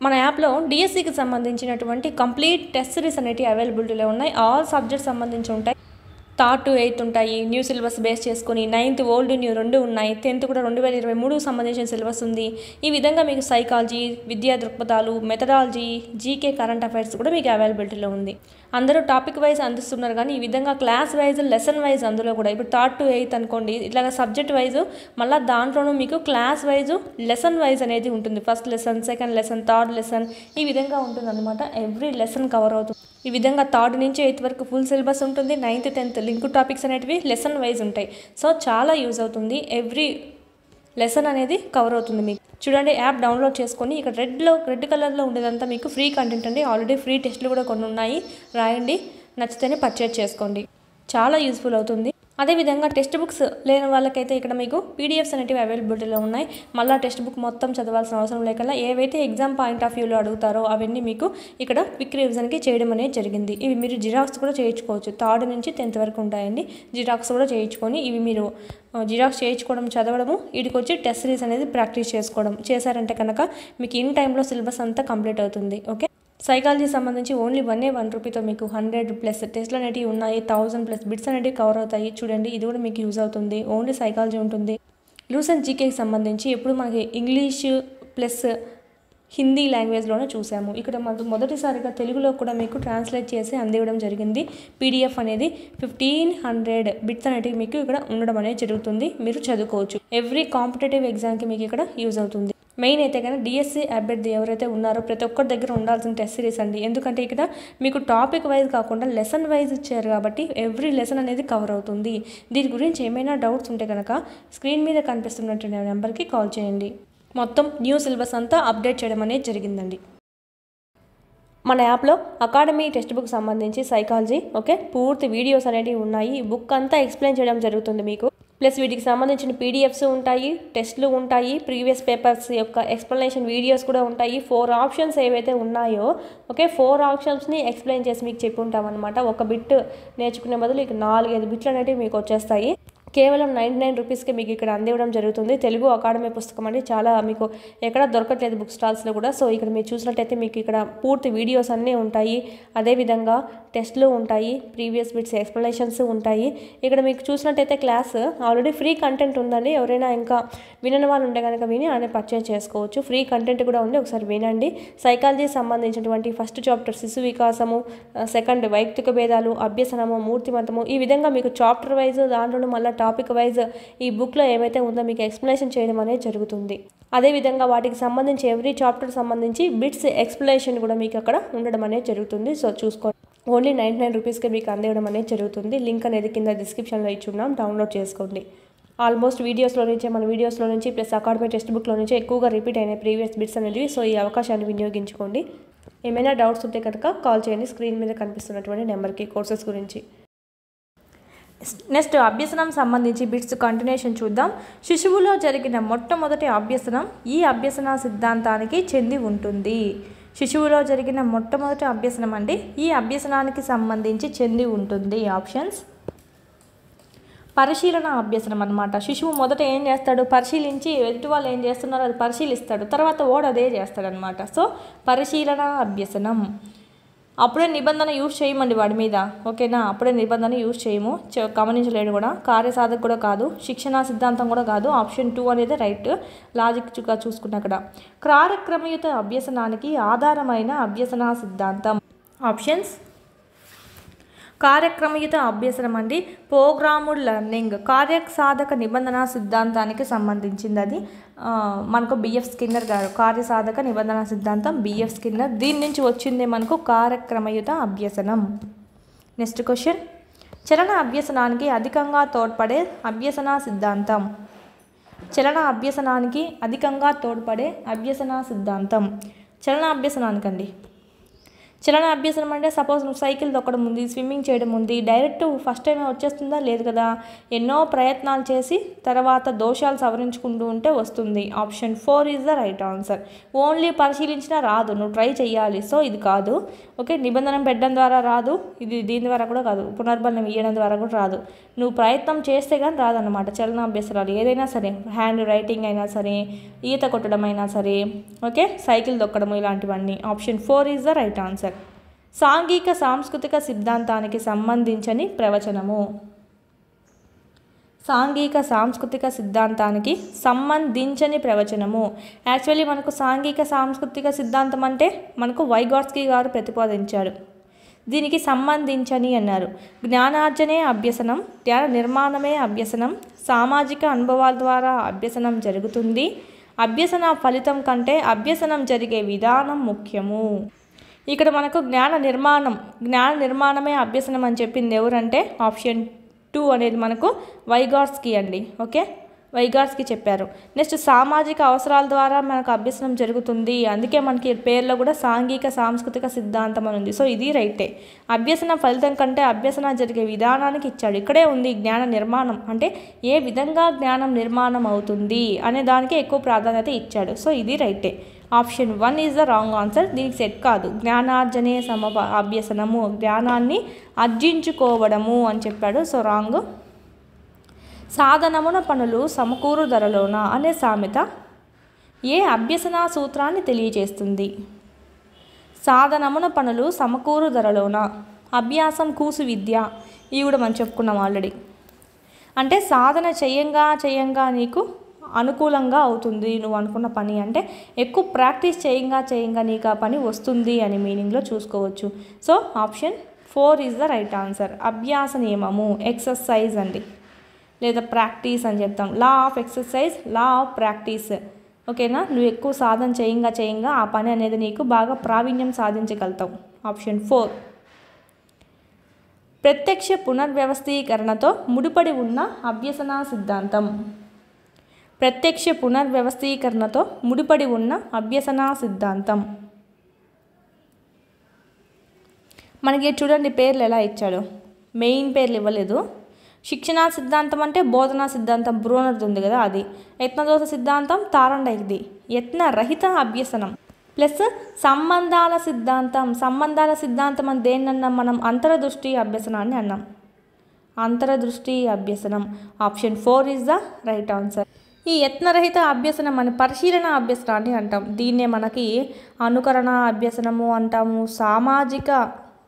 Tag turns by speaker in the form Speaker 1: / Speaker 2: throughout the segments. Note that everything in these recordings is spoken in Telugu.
Speaker 1: మన యాప్లో డిఎస్సికి సంబంధించినటువంటి కంప్లీట్ టెస్ట్ సిరీస్ అనేవి అవైలబిలిటీలో ఉన్నాయి. ఆల్ సబ్జెక్ట్స్ సంబంధించి ఉంటాయి. థర్డ్ టు ఎయిత్ ఉంటాయి. న్యూ సిలబస్ బేస్ చేసుకుని 9th ఓల్డ్ న్యూ 2 ఉన్నాయి. 10th కూడా 2023 సంబంధించిన సిలబస్ ఉంది. ఈ విధంగా మీకు సైకాలజీ, విద్యా దృక్పథాలు, మెథడాలజీ, జీకే, కరెంట్ అఫైర్స్ కూడా మీకు అవైలబిలిటీలో ఉంది. అందరూ టాపిక్ వైజ్ అందిస్తున్నారు కానీ ఈ విధంగా క్లాస్ వైజ్, లెసన్ వైజ్ అందులో కూడా ఇప్పుడు థర్డ్ టు ఎయిత్ అనుకోండి, ఇట్లాగా సబ్జెక్ట్ వైజ్ మళ్ళీ దాంట్లోనూ మీకు క్లాస్ వైజ్, లెసన్ వైజ్ అనేది ఉంటుంది. First lesson, second lesson, third lesson ఈ విధంగా ఉంటుంది అనమాట. ఎవ్రీ లెసన్ కవర్ అవుతుంది. ఈ విధంగా 3rd నుంచి 8th వరకు ఫుల్ సిలబస్ ఉంటుంది. 9th 10th లింక్ టాపిక్స్ అనేటివి లెసన్ వైజ్ ఉంటాయి. సో చాలా యూజ్ అవుతుంది. ఎవ్రీ లెసన్ అనేది కవర్ అవుతుంది. మీకు చూడండి, యాప్ డౌన్లోడ్ చేసుకొని ఇక్కడ రెడ్ కలర్లో ఉండేదంతా మీకు ఫ్రీ కంటెంట్ అండి. ఆల్రెడీ ఫ్రీ టెస్ట్లు కూడా కొన్ని ఉన్నాయి. రాయండి, నచ్చితేనే పర్చేజ్ చేసుకోండి. చాలా యూస్ఫుల్ అవుతుంది. అదేవిధంగా టెక్స్ట్ బుక్స్ లేని వాళ్ళకైతే ఇక్కడ మీకు పీడిఎఫ్స్ అనేటివి అవైలబిలిటీలో ఉన్నాయి. మళ్ళీ టెక్స్ట్ బుక్ మొత్తం చదవాల్సిన అవసరం లేకుండా ఏవైతే ఎగ్జామ్ పాయింట్ ఆఫ్ వ్యూలో అడుగుతారో అవన్నీ మీకు ఇక్కడ క్విక్ రివిజన్కి చేయడం అనేది జరిగింది. ఇవి మీరు జిరాక్స్ కూడా చేయించుకోవచ్చు. 3rd నుంచి 10th వరకు ఉంటాయండి. జిరాక్స్ కూడా చేయించుకొని ఇవి మీరు జిరాక్స్ చేయించుకోవడం, చదవడము, వీటికి వచ్చి టెస్ట్ సిరీస్ అనేది ప్రాక్టీస్ చేసుకోవడం చేశారంటే కనుక మీకు ఇన్ టైంలో సిలబస్ అంతా కంప్లీట్ అవుతుంది. ఓకే, సైకాలజీ సంబంధించి ఓన్లీ 1 రూపీతో మీకు 100+ టెస్ట్లు అనేటివి ఉన్నాయి. 1000+ బిట్స్ అనేటివి కవర్ అవుతాయి. చూడండి, ఇది కూడా మీకు యూజ్ అవుతుంది. ఓన్లీ సైకాలజీ ఉంటుంది. లూసెంట్ జీకేకి సంబంధించి ఎప్పుడు మనకి ఇంగ్లీష్ ప్లస్ హిందీ లాంగ్వేజ్లోనే చూసాము. ఇక్కడ మొదటిసారిగా తెలుగులో కూడా మీకు ట్రాన్స్లేట్ చేసి అందివ్వడం జరిగింది. పీడిఎఫ్ అనేది 1500 బిట్స్ అనేటివి మీకు ఇక్కడ ఉండడం అనేది జరుగుతుంది. మీరు చదువుకోవచ్చు. ఎవ్రీ కాంపిటేటివ్ ఎగ్జామ్కి మీకు ఇక్కడ యూజ్ అవుతుంది. మెయిన్ అయితే కానీ డిఎస్సి అభ్యర్థి ఎవరైతే ఉన్నారో ప్రతి ఒక్కరి దగ్గర ఉండాల్సిన టెస్ట్ సిరీస్ అండి. ఎందుకంటే ఇక్కడ మీకు టాపిక్ వైజ్ కాకుండా లెసన్ వైజ్ ఇచ్చారు కాబట్టి ఎవ్రీ లెసన్ అనేది కవర్ అవుతుంది. దీని గురించి ఏమైనా డౌట్స్ ఉంటే కనుక స్క్రీన్ మీద కనిపిస్తున్నటువంటి నెంబర్కి కాల్ చేయండి. మొత్తం న్యూ సిలబస్ అంతా అప్డేట్ చేయడం అనేది జరిగిందండి. మన యాప్లో అకాడమీ టెక్స్ట్ బుక్ సంబంధించి సైకాలజీ పూర్తి వీడియోస్ అనేవి ఉన్నాయి. ఈ బుక్ అంతా ఎక్స్ప్లెయిన్ చేయడం జరుగుతుంది మీకు. ప్లస్ వీటికి సంబంధించిన పీడిఎఫ్స్ ఉంటాయి, టెస్ట్లు ఉంటాయి, ప్రీవియస్ పేపర్స్ యొక్క ఎక్స్ప్లెనేషన్ వీడియోస్ కూడా ఉంటాయి. 4 ఆప్షన్స్ ఏవైతే ఉన్నాయో 4 ఆప్షన్స్ని ఎక్స్ప్లెయిన్ చేసి మీకు చెప్పి ఉంటాం అనమాట. ఒక బిట్ నేర్చుకునే బదులు ఇక 4-5 బిట్లు అనేవి మీకు వచ్చేస్తాయి. కేవలం 99 రూపీస్కి మీకు ఇక్కడ అందివ్వడం జరుగుతుంది. తెలుగు అకాడమీ పుస్తకం అండి. చాలా మీకు ఎక్కడ దొరకట్లేదు బుక్ స్టాల్స్లో కూడా. సో ఇక్కడ మీరు చూసినట్టయితే మీకు ఇక్కడ పూర్తి వీడియోస్ అన్నీ ఉంటాయి. అదేవిధంగా టెస్ట్లు ఉంటాయి, ప్రీవియస్ బిట్స్ ఎక్స్ప్లెనేషన్స్ ఉంటాయి. ఇక్కడ మీకు చూసినట్టయితే క్లాస్ ఆల్రెడీ ఫ్రీ కంటెంట్ ఉందండి. ఎవరైనా ఇంకా వినని వాళ్ళు ఉంటే కనుక విని అనేది పర్చేజ్ చేసుకోవచ్చు. ఫ్రీ కంటెంట్ కూడా ఉంది, ఒకసారి వినండి. సైకాలజీ సంబంధించినటువంటి ఫస్ట్ చాప్టర్ శిశు వికాసము, సెకండ్ వైయక్తిక భేదాలు, అభ్యసనము, మూర్తిమతము, ఈ విధంగా మీకు చాప్టర్ వైజ్ దాంట్లోనూ మళ్ళీ టాపిక్ వైజ్ ఈ బుక్లో ఏవైతే ఉందో మీకు ఎక్స్ప్లెనేషన్ చేయడం అనేది జరుగుతుంది. అదేవిధంగా వాటికి సంబంధించి ఎవ్రీ చాప్టర్ సంబంధించి బిట్స్ ఎక్స్ప్లెనేషన్ కూడా మీకు అక్కడ ఉండడం అనేది జరుగుతుంది. సో చూసుకోండి. ఓన్లీ 99 రూపీస్కి మీకు అందివ్వడం అనేది జరుగుతుంది. లింక్ అనేది కింద డిస్క్రిప్షన్లో ఇచ్చున్నాం, డౌన్లోడ్ చేసుకోండి. ఆల్మోస్ట్ మన వీడియోస్లో నుంచి ప్లస్ అకాడమీ టెక్స్ట్ బుక్లో నుంచి ఎక్కువగా రిపీట్ అయిన ప్రీవియస్ బిట్స్ అనేవి. సో ఈ అవకాశాన్ని వినియోగించుకోండి. ఏమైనా డౌట్స్ ఉంటే కనుక కాల్ చేయండి స్క్రీన్ మీద కనిపిస్తున్నటువంటి నెంబర్కి కోర్సెస్ గురించి. నెక్స్ట్ అభ్యసనం సంబంధించి బిట్స్ కంటిన్యూషన్ చూద్దాం. శిశువులో జరిగిన మొట్టమొదటి అభ్యసనం ఈ అభ్యసన సిద్ధాంతానికి చెంది ఉంటుంది. శిశువులో జరిగిన మొట్టమొదటి అభ్యసనం అండి ఈ అభ్యసనానికి సంబంధించి చెంది ఉంటుంది. ఆప్షన్స్: పరిశీలన అభ్యసనం అనమాట. శిశువు మొదట ఏం చేస్తాడు, పరిశీలించి ఎదుటి వాళ్ళు ఏం చేస్తున్నారో అది పరిశీలిస్తాడు, తర్వాత వాడు అదే చేస్తాడనమాట. సో పరిశీలన అభ్యసనం. అప్పుడే నిబంధన యూజ్ చేయమండి వాడి మీద, ఓకేనా. అప్పుడే నిబంధన యూజ్ చేయము, గమనించలేడు కూడా. కార్యసాధక కూడా కాదు, శిక్షణా సిద్ధాంతం కూడా కాదు. ఆప్షన్ 2 అనేది రైట్. లాజిక్గా చూసుకున్న అక్కడ కార్యక్రమయుత అభ్యసనానికి ఆధారమైన అభ్యసనా సిద్ధాంతం. ఆప్షన్స్: కార్యక్రమయుత అభ్యసనం అండి ప్రోగ్రామ్డ్ లెర్నింగ్ కార్యసాధక నిబంధన సిద్ధాంతానికి సంబంధించింది. అది మనకు బిఎఫ్ స్కిన్నర్ గారు కార్యసాధక నిబంధన సిద్ధాంతం బిఎఫ్ స్కిన్నర్. దీని నుంచి వచ్చిందే మనకు కార్యక్రమయుత అభ్యసనం. నెక్స్ట్ క్వశ్చన్: చలన అభ్యసనానికి అధికంగా తోడ్పడే అభ్యసన సిద్ధాంతం. చలన అభ్యసనానికి అధికంగా తోడ్పడే అభ్యసన సిద్ధాంతం. చలన అభ్యసనానికండి చలన అభ్యసనం అంటే సపోజ్ నువ్వు సైకిల్ తొక్కడం ఉంది, స్విమ్మింగ్ చేయడం ఉంది, డైరెక్ట్ ఫస్ట్ టైం వచ్చేస్తుందా? లేదు కదా. ఎన్నో ప్రయత్నాలు చేసి తర్వాత దోషాలు సవరించుకుంటూ ఉంటే వస్తుంది. Option 4 is the right answer. Only పరిశీలించినా రాదు, నువ్వు ట్రై చేయాలి. సో ఇది కాదు. ఓకే, నిబంధన పెట్టడం ద్వారా రాదు, ఇది దీని ద్వారా కూడా కాదు, పునర్బలం ఇవ్వడం ద్వారా కూడా రాదు. నువ్వు ప్రయత్నం చేస్తే కానీ రాదన్నమాట. చలన అభ్యసనాలు ఏదైనా సరే, హ్యాండ్ రైటింగ్ అయినా సరే, ఈత కొట్టడం అయినా సరే, ఓకే, సైకిల్ తొక్కడం, ఇలాంటివన్నీ. Option 4 is the right answer. సాంఘిక సాంస్కృతిక సిద్ధాంతానికి సంబంధించని ప్రవచనము. సాంఘిక సాంస్కృతిక సిద్ధాంతానికి సంబంధించని ప్రవచనము. యాక్చువల్లీ మనకు సాంఘిక సాంస్కృతిక సిద్ధాంతం అంటే మనకు వైగాట్స్కీ గారు ప్రతిపాదించాడు. దీనికి సంబంధించని అన్నారు. జ్ఞానార్జనే అభ్యసనం, జ్ఞాన నిర్మాణమే అభ్యసనం, సామాజిక అనుభవాల ద్వారా అభ్యసనం జరుగుతుంది, అభ్యసన ఫలితం కంటే అభ్యసనం జరిగే విధానం ముఖ్యము. ఇక్కడ మనకు జ్ఞాన నిర్మాణమే అభ్యసనం అని చెప్పింది ఎవరంటే ఆప్షన్ 2 అనేది మనకు వైగాట్స్కీ అండి. ఓకే, వైగాట్స్కీ చెప్పారు. నెక్స్ట్ సామాజిక అవసరాల ద్వారా మనకు అభ్యసనం జరుగుతుంది, అందుకే మనకి పేర్లో కూడా సాంఘిక సాంస్కృతిక సిద్ధాంతం అని ఉంది. సో ఇది రైటే. అభ్యసన ఫలితం కంటే అభ్యసన జరిగే విధానానికి ఇచ్చాడు. ఇక్కడే ఉంది జ్ఞాన నిర్మాణం అంటే ఏ విధంగా జ్ఞానం నిర్మాణం అవుతుంది అనే దానికి ఎక్కువ ప్రాధాన్యత ఇచ్చాడు. సో ఇది రైటే. Option 1 is the wrong answer. దీనికి సెట్ కాదు. జ్ఞానార్జనే అభ్యసనము, జ్ఞానాన్ని అర్జించుకోవడము అని చెప్పాడు. So wrong. సాధనమున పనులు సమకూరు ధరలోన అనే సామెత ఏ అభ్యసన సూత్రాన్ని తెలియజేస్తుంది? సాధనమున పనులు సమకూరు ధరలోన, అభ్యాసం కూసు విద్య, ఇవి కూడా మనం చెప్పుకున్నాం ఆల్రెడీ. అంటే సాధన చేయంగా నీకు అనుకూలంగా అవుతుంది నువ్వు అనుకున్న పని, అంటే ఎక్కువ ప్రాక్టీస్ చేయంగా నీకు ఆ పని వస్తుంది అని మీనింగ్లో చూసుకోవచ్చు. So option 4 is the right answer. అభ్యాస నియమము, ఎక్సర్సైజ్ అండి, లేదా ప్రాక్టీస్ అని చెప్తాం. Law of exercise, law of practice. ఓకేనా, నువ్వు ఎక్కువ సాధన చేయంగా ఆ పని అనేది నీకు బాగా ప్రావీణ్యం సాధించగలుగుతావు. ఆప్షన్ 4. ప్రత్యక్ష పునర్వ్యవస్థీకరణతో ముడిపడి ఉన్న అభ్యసన సిద్ధాంతం. ప్రత్యక్ష పునర్వ్యవస్థీకరణతో ముడిపడి ఉన్న అభ్యసన సిద్ధాంతం. మనకి చూడండి పేర్లు ఎలా ఇచ్చాడు, మెయిన్ పేర్లు ఇవ్వలేదు. శిక్షణా సిద్ధాంతం అంటే బోధనా సిద్ధాంతం, బ్రూనర్ది ఉంది కదా అది. యత్నదోష సిద్ధాంతం తారండైది. యత్నరహిత అభ్యసనం ప్లస్ సంబంధాల సిద్ధాంతం అని దేన్నన్నాం మనం? అంతరదృష్టి అభ్యసనాన్ని అన్నాం. అంతరదృష్టి అభ్యసనం. Option 4 is the right answer. ఈ యత్నరహిత అభ్యసనం అని పరిశీలన అభ్యసనాన్ని అంటాం. దీన్నే మనకి అనుకరణ అభ్యసనము అంటాము, సామాజిక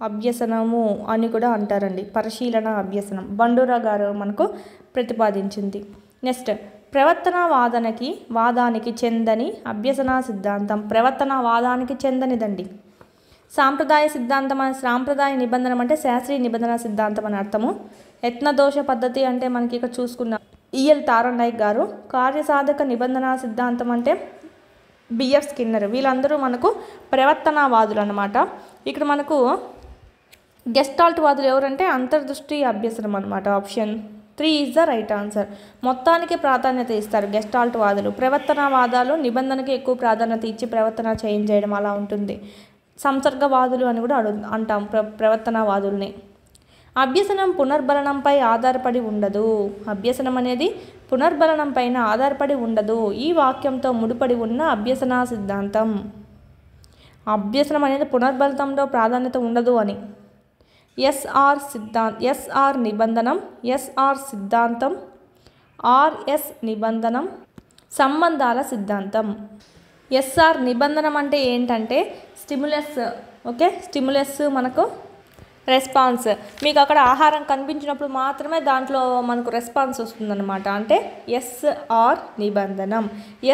Speaker 1: అభ్యసనము అని కూడా అంటారండి. పరిశీలన అభ్యసనం బండూరా గారు మనకు ప్రతిపాదించింది. నెక్స్ట్ వాదానికి చెందని అభ్యసన సిద్ధాంతం. వాదానికి చెందనిదండి. సాంప్రదాయ నిబంధన అంటే శాస్త్రీయ నిబంధన సిద్ధాంతం అని అర్థము. యత్నదోష పద్ధతి అంటే మనకి ఇక్కడ చూసుకున్న ఈఎల్ తారండైక్ గారు. కార్యసాధక నిబంధన సిద్ధాంతం అంటే బిఎఫ్ స్కిన్నర్. వీళ్ళందరూ మనకు ప్రవర్తనవాదులు అన్నమాట. ఇక్కడ మనకు గెస్టాల్ట్ వాదులు ఎవరంటే అంతర్దృష్టి అభ్యసనం అనమాట. Option 3 is the right answer. మొత్తానికి ప్రాధాన్యత ఇస్తారు గెస్టాల్ట్ వాదులు. ప్రవర్తనవాదాలు నిబంధనకి ఎక్కువ ప్రాధాన్యత ఇచ్చి ప్రవర్తన చేంజ్ చేయడం అలా ఉంటుంది. సంసర్గవాదులు అని కూడా అంటాం ప్రవర్తనవాదుల్ని. అభ్యసనం పునర్బలనంపై ఆధారపడి ఉండదు. అభ్యసనం అనేది పునర్బలనం పైన ఆధారపడి ఉండదు. ఈ వాక్యంతో ముడిపడి ఉన్న అభ్యసన సిద్ధాంతం. అభ్యసనం అనేది పునర్బలనంలో ప్రాధాన్యత ఉండదు అని. ఎస్ఆర్ నిబంధనం, ఎస్ఆర్ సిద్ధాంతం, ఆర్ఎస్ నిబంధనం, సంబంధాల సిద్ధాంతం. ఎస్ఆర్ నిబంధనం అంటే ఏంటంటే స్టిమ్యులస్. ఓకే, స్టిమ్యులస్ మనకు రెస్పాన్స్. మీకు అక్కడ ఆహారం కనిపించినప్పుడు మాత్రమే దాంట్లో మనకు రెస్పాన్స్ వస్తుందన్నమాట. అంటే ఎస్ఆర్ నిబంధనం.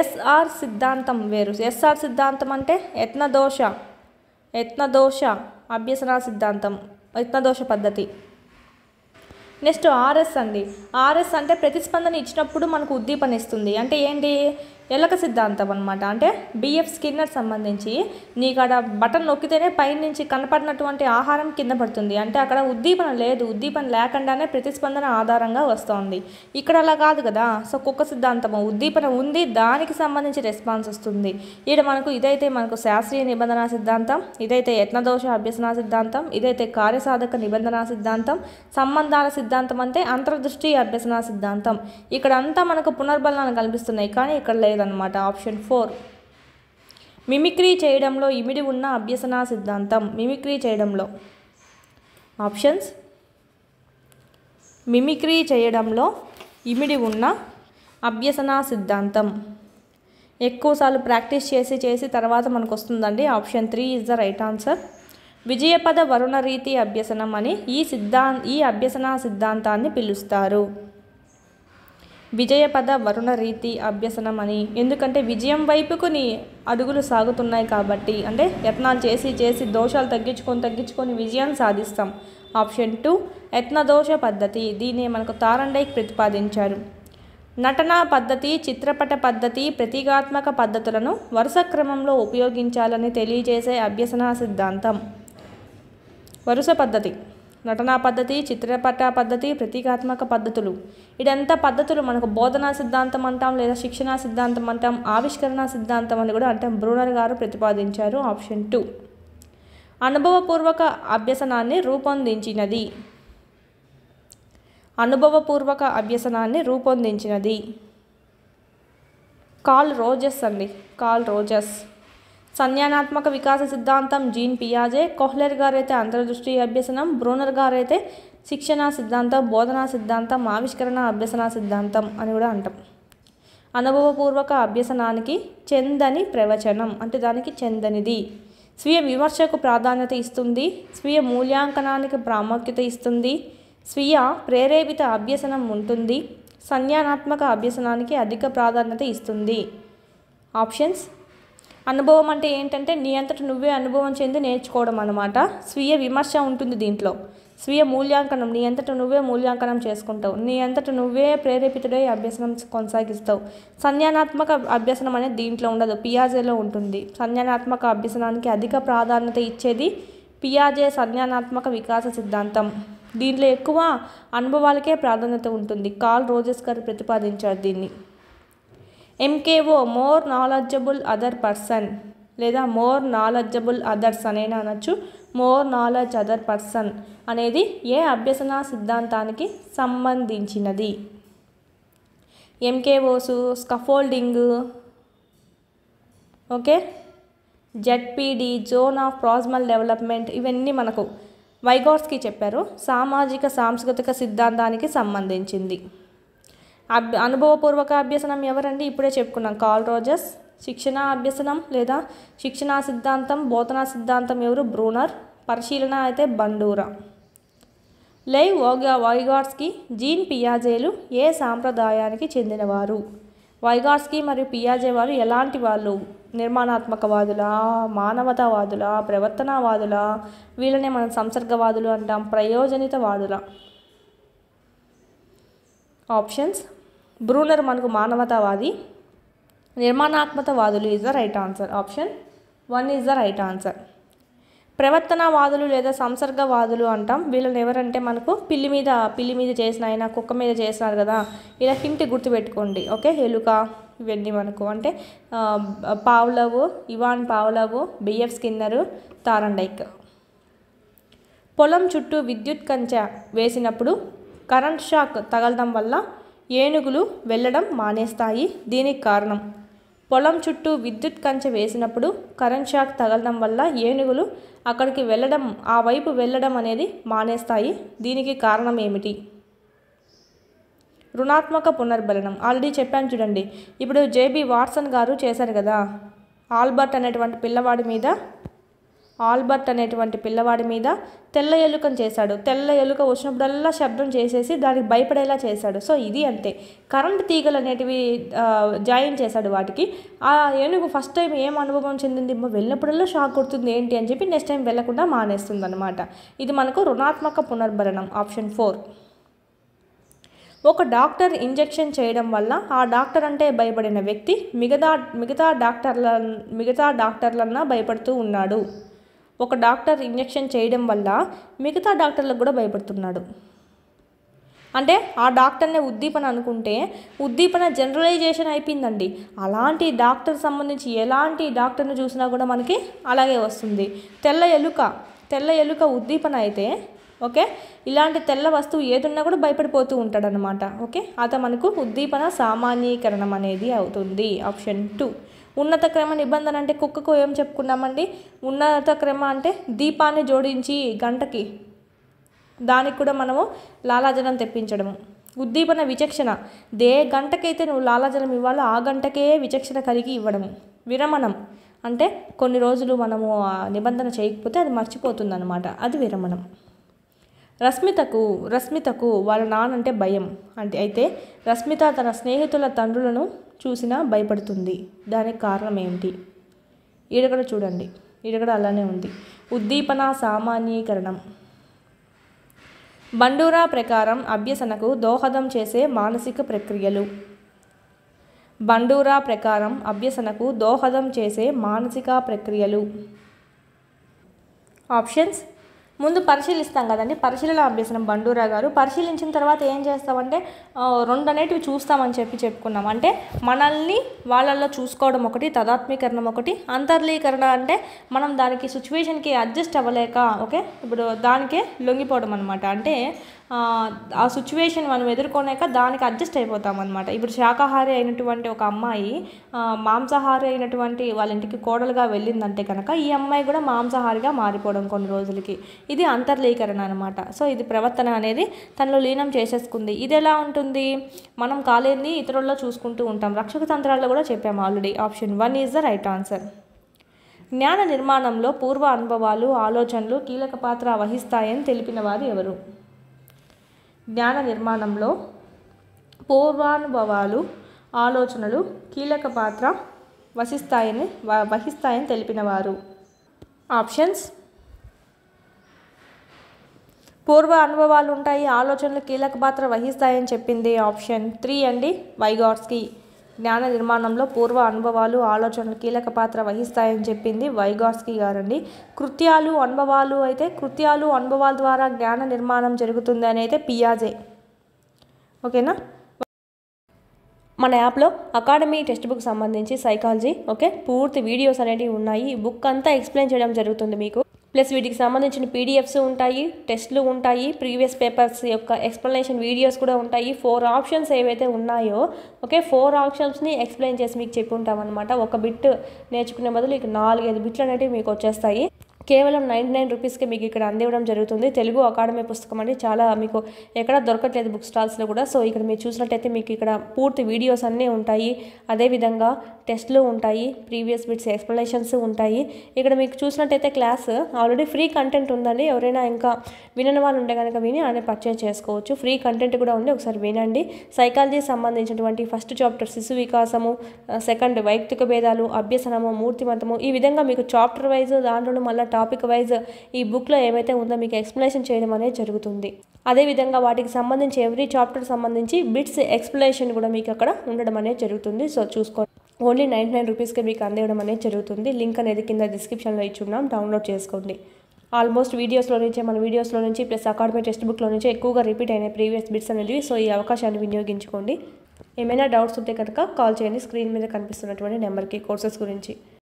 Speaker 1: ఎస్ఆర్ సిద్ధాంతం వేరు. ఎస్ఆర్ సిద్ధాంతం అంటే యత్నదోష అభ్యసన సిద్ధాంతం, యత్నదోష పద్ధతి. నెక్స్ట్ ఆర్ఎస్ అండి. ఆర్ఎస్ అంటే ప్రతిస్పందన ఇచ్చినప్పుడు మనకు ఉద్దీపన ఇస్తుంది. అంటే ఏంటి? ఎలక సిద్ధాంతం అనమాట. అంటే బిఎఫ్ స్కిన్నర్ సంబంధించి నీకు అక్కడ బటన్ నొక్కితేనే పైనుంచి కనపడినటువంటి ఆహారం కింద పడుతుంది. అంటే అక్కడ ఉద్దీపన లేదు, ఉద్దీపన లేకుండానే ప్రతిస్పందన ఆధారంగా వస్తుంది. ఇక్కడ అలా కాదు కదా. సో కుక్క సిద్ధాంతము ఉద్దీపన ఉంది, దానికి సంబంధించి రెస్పాన్స్ వస్తుంది. ఇక్కడ మనకు ఇదైతే మనకు శాస్త్రీయ నిబంధన సిద్ధాంతం, ఇదైతే యత్నదోష అభ్యసన సిద్ధాంతం, ఇదైతే కార్యసాధక నిబంధన సిద్ధాంతం, సంబంధాల సిద్ధాంతం అంటే అంతర్దృష్టి అభ్యసన సిద్ధాంతం. ఇక్కడ అంతా మనకు పునర్బలనాలు కనిపిస్తున్నాయి, కానీ ఇక్కడ లేదనమాట. ఆప్షన్ 4 మిమిక్రీ చేయడంలో ఇమిడి ఉన్న అభ్యసన సిద్ధాంతం. మిమిక్రీ చేయడంలో ఆప్షన్స్ మిమిక్రీ చేయడంలో ఇమిడి ఉన్న అభ్యసన సిద్ధాంతం. ఎక్కువసార్లు ప్రాక్టీస్ చేసి తర్వాత మనకు వస్తుందండి. Option 3 is the right answer. విజయపద వరుణ రీతి అభ్యసనం అని ఈ అభ్యసన సిద్ధాంతాన్ని పిలుస్తారు. విజయపద వరుణ రీతి అభ్యసనం అని, ఎందుకంటే విజయం వైపుకు నీ అడుగులు సాగుతున్నాయి కాబట్టి, అంటే యత్నాలు చేసి దోషాలు తగ్గించుకొని విజయాన్ని సాధిస్తాం. ఆప్షన్ 2 యత్నదోష పద్ధతి. దీన్ని మనకు తారండైక్ ప్రతిపాదించారు. నటనా పద్ధతి, చిత్రపట పద్ధతి, ప్రతీకాత్మక పద్ధతులను వరుస క్రమంలో ఉపయోగించాలని తెలియజేసే అభ్యసన సిద్ధాంతం. వరుస పద్ధతి, నటనా పద్ధతి, చిత్రపట పద్ధతి, ప్రతీకాత్మక పద్ధతులు, ఇదంతా పద్ధతులు మనకు బోధనా సిద్ధాంతం అంటాం, లేదా శిక్షణా సిద్ధాంతం అంటాం, ఆవిష్కరణ సిద్ధాంతం అని కూడా అంటాం. బ్రూనర్ గారు ప్రతిపాదించారు. ఆప్షన్ 2 అనుభవపూర్వక అభ్యసనాన్ని రూపొందించినది. అనుభవపూర్వక అభ్యసనాన్ని రూపొందించినది కార్ల్ రోజెస్ అండి. Carl Rogers. సంజ్ఞానాత్మక వికాస సిద్ధాంతం జీన్ పియాజే. కోహ్లర్ గారు అయితే అంతర్దృష్టి అభ్యసనం, బ్రూనర్ గారు అయితే శిక్షణా సిద్ధాంతం, బోధనా సిద్ధాంతం, ఆవిష్కరణ అభ్యసన సిద్ధాంతం అని కూడా అంటాం. అనుభవపూర్వక అభ్యసనానికి చెందని ప్రవచనం, అంటే దానికి చెందనిది. స్వీయ విమర్శకు ప్రాధాన్యత ఇస్తుంది, స్వీయ మూల్యాంకనానికి ప్రాముఖ్యత ఇస్తుంది, స్వీయ ప్రేరేపిత అభ్యసనం ఉంటుంది, సంజ్ఞానాత్మక అభ్యసనానికి అధిక ప్రాధాన్యత ఇస్తుంది. ఆప్షన్స్ అనుభవం అంటే ఏంటంటే నీ అంతట నువ్వే అనుభవం చెంది నేర్చుకోవడం అనమాట. స్వీయ విమర్శ ఉంటుంది దీంట్లో. స్వీయ మూల్యాంకనం, నీ అంతట నువ్వే మూల్యాంకనం చేసుకుంటావు, నీ అంతట నువ్వే ప్రేరేపితుడై అభ్యసనం కొనసాగిస్తావు. సంజ్ఞానాత్మక అభ్యసనం అనేది దీంట్లో ఉండదు, పియాజేలో ఉంటుంది. సంజ్ఞానాత్మక అభ్యసనానికి అధిక ప్రాధాన్యత ఇచ్చేది పియాజే సంజ్ఞానాత్మక వికాస సిద్ధాంతం. దీంట్లో ఎక్కువ అనుభవాలకే ప్రాధాన్యత ఉంటుంది. కార్ల్ రోజెస్ గారు ప్రతిపాదించారు దీన్ని. MKO more knowledgeable other person, లేదా మోర్ నాలెడ్జబుల్ అదర్స్ అనేనా అనొచ్చు. మోర్ నాలెడ్జ్ అదర్ పర్సన్ అనేది ఏ అభ్యసన సిద్ధాంతానికి సంబంధించినది? MKOs, scaffolding, okay, ZPD, zone of proximal development, ఇవన్నీ మనకు వైగోట్స్కి చెప్పారు. సామాజిక సాంస్కృతిక సిద్ధాంతానికి సంబంధించింది. అనుభవపూర్వక అభ్యసనం ఎవరండి? ఇప్పుడే చెప్పుకున్నాం, కార్ల్ రోజెస్. శిక్షణా అభ్యసనం లేదా శిక్షణా సిద్ధాంతం, బోధనా సిద్ధాంతం ఎవరు? బ్రూనర్. పరిశీలన అయితే బండూరా. లెవ్ వైగాట్స్కీ, జీన్ పియాజేలు ఏ సాంప్రదాయానికి చెందినవారు? వైగాట్స్కీ మరియు పియాజే వారు ఎలాంటి వాళ్ళు? నిర్మాణాత్మకవాదులా, మానవతావాదులా, ప్రవర్తనవాదులా? వీళ్ళనే మనం సంసర్గవాదులు అంటాం. ప్రయోజనితవాదులా? ఆప్షన్స్ బ్రూనర్ మనకు మానవతావాది, నిర్మాణాత్మకవాదులు is the right answer. Option 1 is the right answer. ప్రవర్తనవాదులు లేదా సంసర్గవాదులు అంటాం. వీళ్ళని ఎవరంటే మనకు పిల్లి మీద చేసిన ఆయన కుక్క మీద చేసినారు కదా, ఇలా హింట్ గుర్తుపెట్టుకోండి. ఓకే, ఎలుక, ఇవన్నీ మనకు అంటే Pavlov, Ivan Pavlov, BF Skinner, Thorndike. పొలం చుట్టూ విద్యుత్ కంచె వేసినప్పుడు కరెంట్ షాక్ తగలడం వల్ల ఏనుగులు వెళ్ళడం మానేస్తాయి. దీనికి కారణం? పొలం చుట్టూ విద్యుత్ కంచె వేసినప్పుడు కరెంట్ షాక్ తగలడం వల్ల ఏనుగులు అక్కడికి వెళ్ళడం, ఆ వైపు వెళ్ళడం అనేది మానేస్తాయి. దీనికి కారణం ఏమిటి? రుణాత్మక పునర్బలనం. ఆల్రెడీ చెప్పాను చూడండి. ఇప్పుడు జేబీ వాట్సన్ గారు చేశారు కదా, ఆల్బర్ట్ అనేటువంటి పిల్లవాడి మీద తెల్ల ఎలుకను చేశాడు. తెల్ల ఎలుక వచ్చినప్పుడల్లా శబ్దం చేసేసి దానికి భయపడేలా చేశాడు. సో ఇది అంతే. కరెంట్ తీగలు అనేటివి జాయిన్ చేశాడు వాటికి. ఆ ఏనుగు ఫస్ట్ టైం ఏం అనుభవం చెందింది? వెళ్ళినప్పుడల్లా షాక్ కొడుతుంది ఏంటి అని చెప్పి నెక్స్ట్ టైం వెళ్ళకుండా మానేస్తుంది అనమాట. ఇది మనకు రుణాత్మక పునర్బలనం. ఆప్షన్ 4. ఒక డాక్టర్ ఇంజెక్షన్ చేయడం వల్ల ఆ డాక్టర్ అంటే భయపడిన వ్యక్తి మిగతా డాక్టర్లన్నా భయపడుతూ ఉన్నాడు. ఒక డాక్టర్ ఇంజెక్షన్ చేయడం వల్ల మిగతా డాక్టర్లకు కూడా భయపడుతున్నాడు. అంటే ఆ డాక్టర్నే ఉద్దీపన అనుకుంటే ఉద్దీపన జనరలైజేషన్ అయిపోయిందండి. అలాంటి డాక్టర్ సంబంధించి ఎలాంటి డాక్టర్ని చూసినా కూడా మనకి అలాగే వస్తుంది. తెల్ల ఎలుక ఉద్దీపన అయితే ఓకే, ఇలాంటి తెల్ల వస్తువు ఏదున్నా కూడా భయపడిపోతూ ఉంటాడనమాట. ఓకే, అత మనకు ఉద్దీపన సామాన్యీకరణం అనేది అవుతుంది. ఆప్షన్ 2. ఉన్నత క్రమ నిబంధన అంటే కుక్కకు ఏం చెప్పుకున్నామండి? ఉన్నత క్రమ అంటే దీపాన్ని జోడించి గంటకి, దానికి కూడా మనము లాలాజలం తెప్పించడము. ఉద్దీపన విచక్షణ, గంటకైతే నువ్వు లాలాజలం ఇవ్వాలో ఆ గంటకే విచక్షణ కలిగి ఇవ్వడము. విరమణం అంటే కొన్ని రోజులు మనము నిబంధన చేయకపోతే అది మర్చిపోతుంది అనమాట, అది విరమణం. రశ్మితకు వాళ్ళ నాన్నంటే భయం. అయితే రశ్మిత తన స్నేహితుల తండ్రులను చూసినా భయపడుతుంది. దానికి కారణం ఏంటి? ఈడ కూడా చూడండి, ఈడ కూడా అలానే ఉంది. ఉద్దీపన సామాన్యీకరణం. బండూరా ప్రకారం అభ్యసనకు దోహదం చేసే మానసిక ప్రక్రియలు. బండూరా ప్రకారం అభ్యసనకు దోహదం చేసే మానసిక ప్రక్రియలు. ఆప్షన్స్ ముందు పరిశీలిస్తాం కదండి, పరిశీలన అభ్యసనం బండూరా గారు. పరిశీలించిన తర్వాత ఏం చేస్తామంటే 2 అనేటివి చూస్తామని చెప్పుకున్నాం. అంటే మనల్ని వాళ్ళల్లో చూసుకోవడం ఒకటి, తదాత్మీకరణం ఒకటి. అంతర్లీకరణ అంటే మనం దానికి సిచ్యువేషన్కి అడ్జస్ట్ అవ్వలేక ఓకే ఇప్పుడు దానికే లొంగిపోవడం అనమాట. అంటే ఆ సిచ్యువేషన్ మనం ఎదుర్కొనాక దానికి అడ్జస్ట్ అయిపోతాం అనమాట. ఇప్పుడు శాకాహారి అయినటువంటి ఒక అమ్మాయి మాంసాహారి అయినటువంటి వాళ్ళ ఇంటికి కోడలుగా వెళ్ళిందంటే కనుక ఈ అమ్మాయి కూడా మాంసాహారిగా మారిపోవడం కొన్ని రోజులకి, ఇది అంతర్లీకరణ అనమాట. సో ఇది ప్రవర్తన అనేది తనలో లీనం చేసేసుకుంది. ఇది ఎలా ఉంటుంది? మనం కాలేని ఇతరుల్లో చూసుకుంటూ ఉంటాం. రక్షక తంత్రాల్లో కూడా చెప్పాము already. Option 1 is the right answer. జ్ఞాన నిర్మాణంలో పూర్వ అనుభవాలు, ఆలోచనలు కీలక పాత్ర వహిస్తాయని తెలిపిన వారు ఎవరు? జ్ఞాన నిర్మాణంలో పూర్వానుభవాలు, ఆలోచనలు కీలక పాత్ర వహిస్తాయని తెలిపిన వారు. ఆప్షన్స్ పూర్వ అనుభవాలు ఉంటాయి, ఆలోచనలు కీలక పాత్ర వహిస్తాయని చెప్పింది ఆప్షన్ 3 అండి, వైగాట్స్కీ. జ్ఞాన నిర్మాణంలో పూర్వ అనుభవాలు, ఆలోచనలు కీలక పాత్ర వహిస్తాయని చెప్పింది వైగాట్స్కీ గారండి. కృత్యాలు, అనుభవాలు అయితే కృత్యాలు, అనుభవాల ద్వారా జ్ఞాన నిర్మాణం జరుగుతుంది అని అయితే పియాజే. ఓకేనా? మన యాప్లో అకాడమీ టెక్స్ట్ బుక్ సంబంధించి సైకాలజీ ఓకే పూర్తి వీడియోస్ అనేవి ఉన్నాయి. ఈ బుక్ అంతా ఎక్స్ప్లెయిన్ చేయడం జరుగుతుంది మీకు. ప్లస్ వీటికి సంబంధించిన పీడిఎఫ్స్ ఉంటాయి, టెస్ట్లు ఉంటాయి, ప్రీవియస్ పేపర్స్ యొక్క ఎక్స్ప్లెనేషన్ వీడియోస్ కూడా ఉంటాయి. 4 ఆప్షన్స్ ఏవైతే ఉన్నాయో ఓకే 4 ఆప్షన్స్ని ఎక్స్ప్లెయిన్ చేసి మీకు చెప్పి ఉంటామన్నమాట. ఒక బిట్ నేర్చుకునే బదులు ఇక 4-5 బిట్లు అనేవి మీకు వచ్చేస్తాయి. కేవలం 99 రూపీస్కి మీకు ఇక్కడ అందివ్వడం జరుగుతుంది. తెలుగు అకాడమీ పుస్తకం అండి, చాలా మీకు ఎక్కడ దొరకట్లేదు బుక్ స్టాల్స్లో కూడా. సో ఇక్కడ మీరు చూసినట్టయితే మీకు ఇక్కడ పూర్తి వీడియోస్ అన్నీ ఉంటాయి, అదేవిధంగా టెస్ట్లు ఉంటాయి, ప్రీవియస్ బిట్స్ ఎక్స్ప్లెనేషన్స్ ఉంటాయి. ఇక్కడ మీకు చూసినట్టయితే క్లాస్ ఆల్రెడీ ఫ్రీ కంటెంట్ ఉందండి. ఎవరైనా ఇంకా వినని వాళ్ళు ఉంటే కనుక విని ఆయన పర్చేజ్ చేసుకోవచ్చు. ఫ్రీ కంటెంట్ కూడా ఉంది, ఒకసారి వినండి. సైకాలజీకి సంబంధించినటువంటి ఫస్ట్ చాప్టర్ శిశు వికాసము, సెకండ్ వైయక్తిక భేదాలు, అభ్యసనము, మూర్తిమతము, ఈ విధంగా మీకు చాప్టర్ వైజ్ దాంట్లో మళ్ళీ టాపిక్ వైజ్ ఈ బుక్లో ఏమైతే ఉందో మీకు ఎక్స్ప్లెనేషన్ చేయడం అనేది జరుగుతుంది. అదేవిధంగా వాటికి సంబంధించి ఎవ్రీ చాప్టర్ సంబంధించి బిట్స్ ఎక్స్ప్లెనేషన్ కూడా మీకు అక్కడ ఉండడం అనేది జరుగుతుంది. సో చూసుకోండి. ఓన్లీ 99 రూపీస్కి మీకు అందివ్వడం అనేది జరుగుతుంది. లింక్ అనేది కింద డిస్క్రిప్షన్లో ఇచ్చున్నాం, డౌన్లోడ్ చేసుకోండి. ఆల్మోస్ట్ మన వీడియోస్లో నుంచి ప్లస్ అకాడమీ టెక్స్ట్ బుక్లో నుంచి ఎక్కువగా రిపీట్ అయినాయి ప్రీవియస్ బిట్స్ అనేవి. సో ఈ అవకాశాన్ని వినియోగించుకోండి. ఏమైనా డౌట్స్ ఉంటే కనుక కాల్ చేయండి, స్క్రీన్ మీద కనిపిస్తున్నటువంటి నెంబర్కి కోర్సెస్ గురించి.